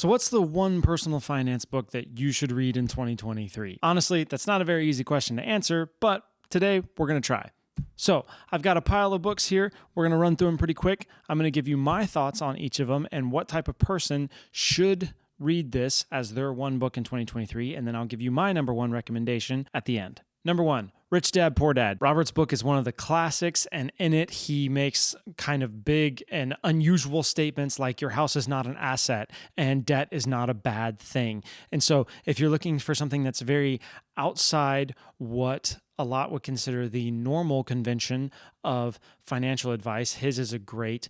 So what's the one personal finance book that you should read in 2023? Honestly, that's not a very easy question to answer, but today we're going to try. So I've got a pile of books here. We're going to run through them pretty quick. I'm going to give you my thoughts on each of them and what type of person should read this as their one book in 2023, and then I'll give you my number one recommendation at the end. Number one, Rich Dad, Poor Dad. Robert's book is one of the classics, and in it, he makes kind of big and unusual statements like your house is not an asset and debt is not a bad thing. And so if you're looking for something that's very outside what a lot would consider the normal convention of financial advice, his is a great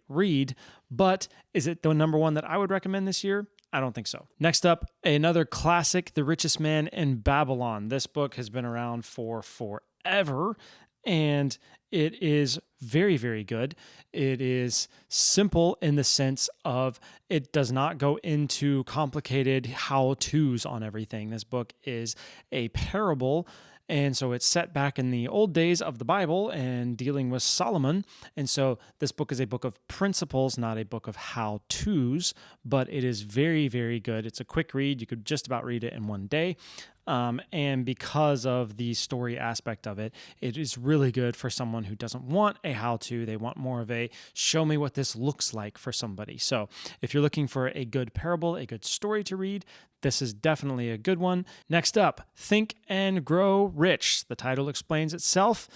read. But is it the number one that I would recommend this year? I don't think so. Next up, another classic, The Richest Man in Babylon. This book has been around for forever, and it is very, very good. It is simple in the sense of it does not go into complicated how-tos on everything. This book is a parable, and so it's set back in the old days of the Bible and dealing with Solomon. And so this book is a book of principles, not a book of how-tos, but it is very, very good. It's a quick read. You could just about read it in one day. And because of the story aspect of it, it is really good for someone who doesn't want a how-to. They want more of a show me what this looks like for somebody. So if you're looking for a good parable, a good story to read, this is definitely a good one. Next up, Think and Grow Rich. The title explains itself.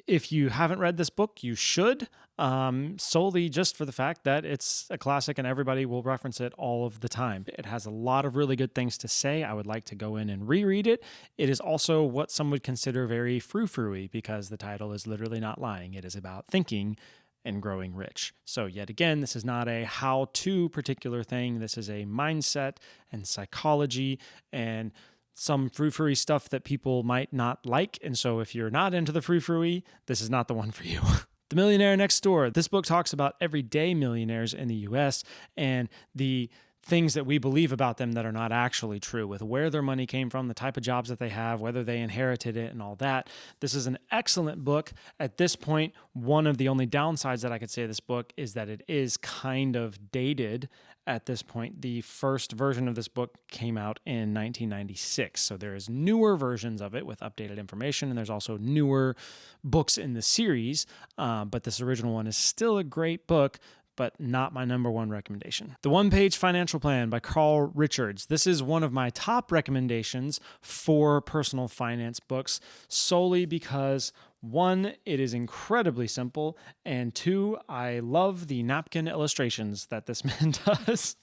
If you haven't read this book, you should, solely just for the fact that it's a classic and everybody will reference it all of the time. It has a lot of really good things to say. I would like to go in and reread it. It is also what some would consider very frou-frou-y because the title is literally not lying. It is about thinking and growing rich. So yet again, this is not a how-to particular thing. This is a mindset and psychology and some frou-frou-y stuff that people might not like. And so if you're not into the frou-frou-y, this is not the one for you. The Millionaire Next Door. This book talks about everyday millionaires in the US and the things that we believe about them that are not actually true, with where their money came from, the type of jobs that they have, whether they inherited it and all that. This is an excellent book. At this point, one of the only downsides that I could say of this book is that it is kind of dated at this point. The first version of this book came out in 1996. So there is newer versions of it with updated information, and there's also newer books in the series. But this original one is still a great book, but not my number one recommendation. The One-Page Financial Plan by Carl Richards. This is one of my top recommendations for personal finance books, solely because one, it is incredibly simple, and two, I love the napkin illustrations that this man does.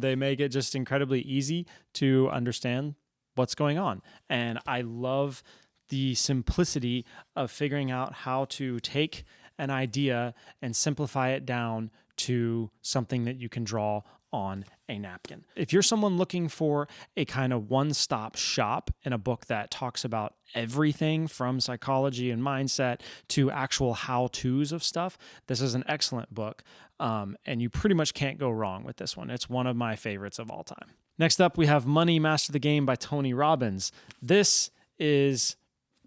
They make it just incredibly easy to understand what's going on, and I love the simplicity of figuring out how to take an idea and simplify it down to something that you can draw on a napkin. If you're someone looking for a kind of one-stop shop in a book that talks about everything from psychology and mindset to actual how-tos of stuff, this is an excellent book, and you pretty much can't go wrong with this one. It's one of my favorites of all time. Next up, we have Money Master the Game by Tony Robbins. This is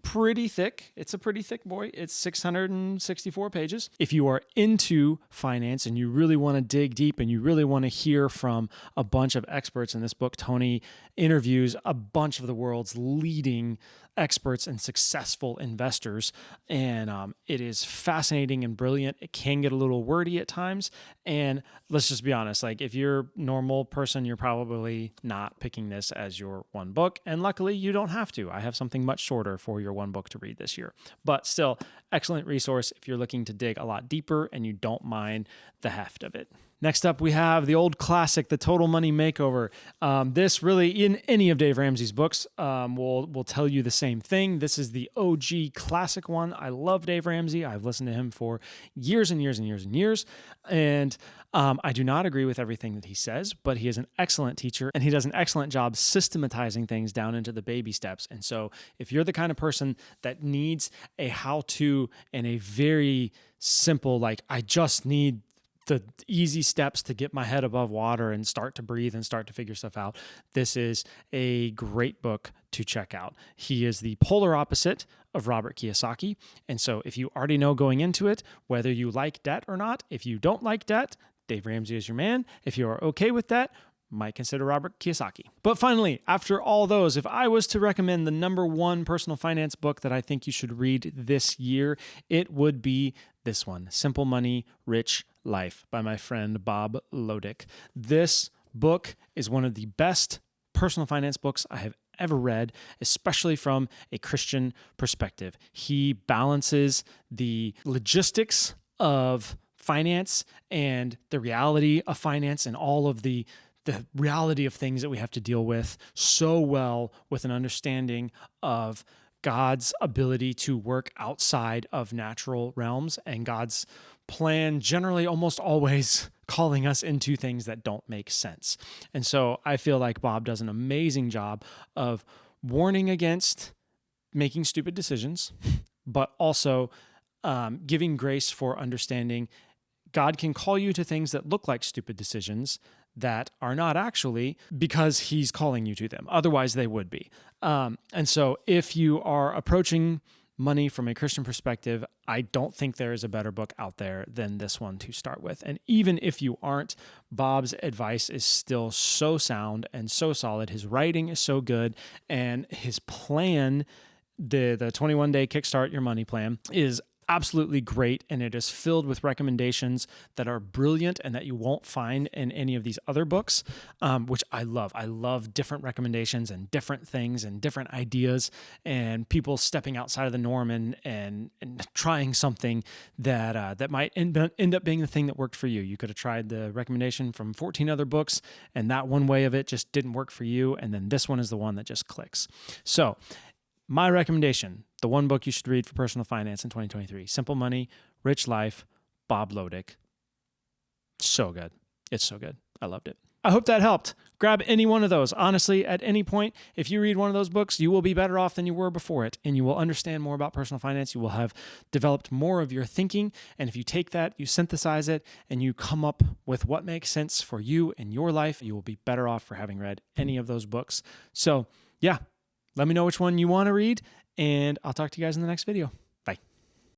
pretty thick. It's a pretty thick boy. It's 664 pages. If you are into finance and you really want to dig deep and you really want to hear from a bunch of experts in this book, Tony interviews a bunch of the world's leading experts and successful investors. And it is fascinating and brilliant. It can get a little wordy at times. And let's just be honest, like if you're a normal person, you're probably not picking this as your one book. And luckily you don't have to. I have something much shorter for your one book to read this year. But still, excellent resource if you're looking to dig a lot deeper and you don't mind the heft of it. Next up, we have the old classic, The Total Money Makeover. This really, in any of Dave Ramsey's books, will tell you the same thing. This is the OG classic one. I love Dave Ramsey. I've listened to him for years and years and years and years. And I do not agree with everything that he says, but he is an excellent teacher and he does an excellent job systematizing things down into the baby steps. And so if you're the kind of person that needs a how-to and a very simple, like, I just need the easy steps to get my head above water and start to breathe and start to figure stuff out, this is a great book to check out. He is the polar opposite of Robert Kiyosaki. And so if you already know going into it, whether you like debt or not, if you don't like debt, Dave Ramsey is your man. If you are okay with that, might consider Robert Kiyosaki. But finally, after all those, if I was to recommend the number one personal finance book that I think you should read this year, it would be this one, Simple Money, Rich Life by my friend Bob Lodick. This book is one of the best personal finance books I have ever read, especially from a Christian perspective. He balances the logistics of finance and the reality of finance and all of the reality of things that we have to deal with so well, with an understanding of God's ability to work outside of natural realms and God's plan generally almost always calling us into things that don't make sense. And so I feel like Bob does an amazing job of warning against making stupid decisions, but also giving grace for understanding God can call you to things that look like stupid decisions that are not actually, because he's calling you to them. Otherwise, they would be. And so if you are approaching money from a Christian perspective, I don't think there is a better book out there than this one to start with. And even if you aren't, Bob's advice is still so sound and so solid. His writing is so good, and his plan, the 21-day Kickstart Your Money plan, is absolutely great, and it is filled with recommendations that are brilliant and that you won't find in any of these other books, which I love. I love different recommendations and different things and different ideas and people stepping outside of the norm and trying something that might end up being the thing that worked for you. You could have tried the recommendation from 14 other books, and that one way of it just didn't work for you, and then this one is the one that just clicks. So my recommendation, the one book you should read for personal finance in 2023, Simple Money, Rich Life, Bob Lodick. So good. It's so good. I loved it. I hope that helped. Grab any one of those. Honestly, at any point, if you read one of those books, you will be better off than you were before it, and you will understand more about personal finance. You will have developed more of your thinking, and if you take that, you synthesize it, and you come up with what makes sense for you and your life, you will be better off for having read any of those books. So, yeah. Let me know which one you want to read, and I'll talk to you guys in the next video.